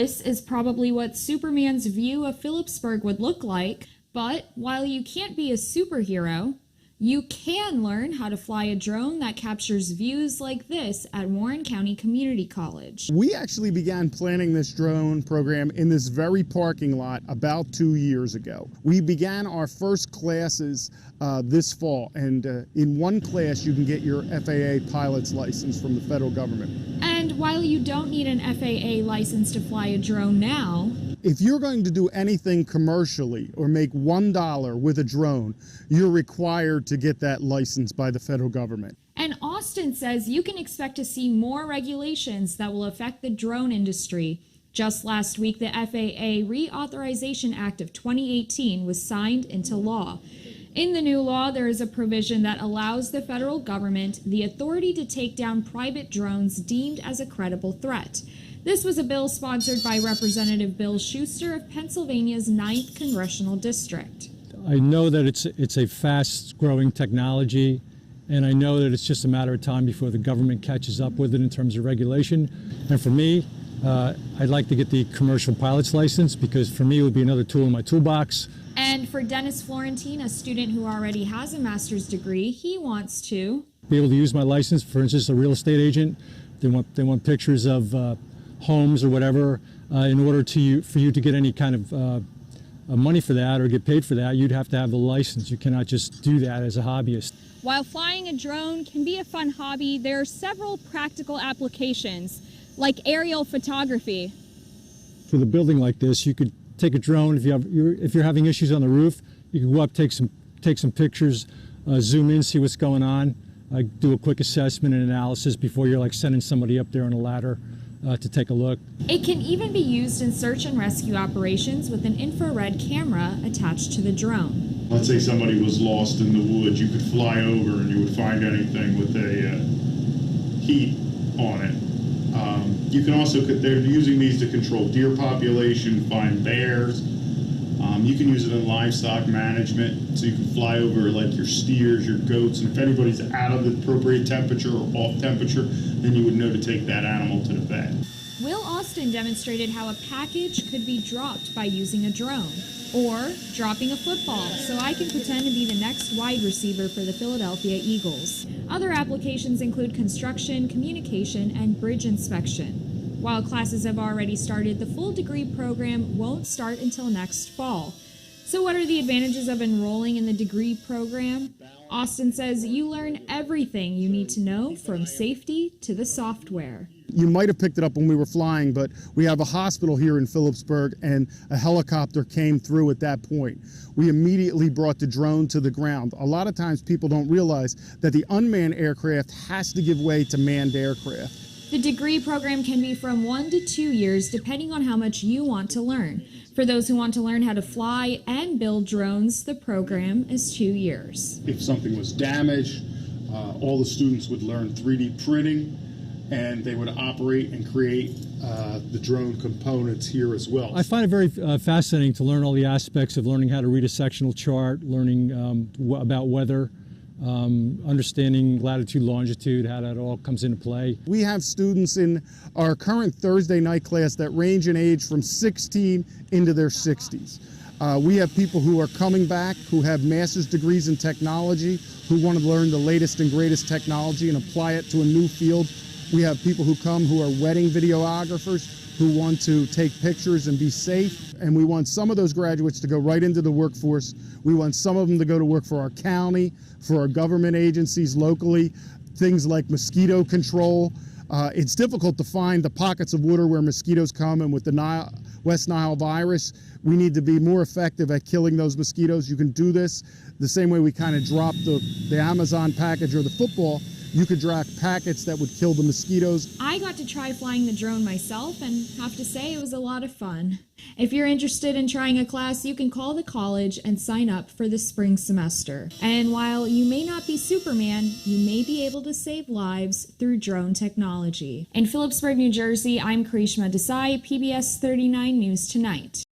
This is probably what Superman's view of Phillipsburg would look like, but while you can't be a superhero, you can learn how to fly a drone that captures views like this at Warren County Community College. We actually began planning this drone program in this very parking lot about 2 years ago. We began our first classes this fall, and in one class you can get your FAA pilot's license from the federal government. And while you don't need an FAA license to fly a drone now, if you're going to do anything commercially or make $1 with a drone, you're required to get that license by the federal government. And Austin says you can expect to see more regulations that will affect the drone industry. Just last week, the FAA Reauthorization Act of 2018 was signed into law. In the new law, there is a provision that allows the federal government the authority to take down private drones deemed as a credible threat. This was a bill sponsored by Representative Bill Schuster of Pennsylvania's 9th Congressional District. I know that it's a fast-growing technology, and I know that it's just a matter of time before the government catches up with it in terms of regulation. And for me, I'd like to get the commercial pilot's license, because for me it would be another tool in my toolbox. And for Dennis Florentine, a student who already has a master's degree, he wants to be able to use my license. For instance, a real estate agent, they want pictures of homes or whatever. In order for you to get any kind of money for that or get paid for that, you'd have to have the license. You cannot just do that as a hobbyist. While flying a drone can be a fun hobby, there are several practical applications, like aerial photography. For the building like this, you could take a drone. If you're having issues on the roof, you can go up, take some pictures, zoom in, see what's going on, do a quick assessment and analysis before you're like sending somebody up there on a ladder to take a look. It can even be used in search and rescue operations with an infrared camera attached to the drone. Let's say somebody was lost in the woods, you could fly over and you would find anything with a heat on it. You can also, they're using these to control deer population, find bears. You can use it in livestock management, so you can fly over like your steers, your goats, and if anybody's out of the appropriate temperature or off temperature, then you would know to take that animal to the vet. Will Austin demonstrated how a package could be dropped by using a drone, or dropping a football, so I can pretend to be the next wide receiver for the Philadelphia Eagles. Other applications include construction, communication, and bridge inspection. While classes have already started, the full degree program won't start until next fall. So what are the advantages of enrolling in the degree program? Austin says you learn everything you need to know, from safety to the software. You might have picked it up when we were flying, but we have a hospital here in Phillipsburg, and a helicopter came through at that point. We immediately brought the drone to the ground. A lot of times people don't realize that the unmanned aircraft has to give way to manned aircraft. The degree program can be from 1 to 2 years, depending on how much you want to learn. For those who want to learn how to fly and build drones, the program is 2 years. If something was damaged, all the students would learn 3D printing, and they would operate and create the drone components here as well. I find it very fascinating to learn all the aspects of learning how to read a sectional chart, learning about weather, understanding latitude, longitude, how that all comes into play. We have students in our current Thursday night class that range in age from 16 into their 60s. We have people who are coming back who have master's degrees in technology, who want to learn the latest and greatest technology and apply it to a new field. We have people who come who are wedding videographers who want to take pictures and be safe. And we want some of those graduates to go right into the workforce. We want some of them to go to work for our county, for our government agencies locally, things like mosquito control. It's difficult to find the pockets of water where mosquitoes come, and with the West Nile virus, we need to be more effective at killing those mosquitoes. You can do this the same way we kind of dropped the Amazon package or the football. You could drop packets that would kill the mosquitoes. I got to try flying the drone myself and have to say it was a lot of fun. If you're interested in trying a class, you can call the college and sign up for the spring semester. And while you may not be Superman, you may be able to save lives through drone technology. In Phillipsburg, New Jersey, I'm Karishma Desai, PBS39 News Tonight.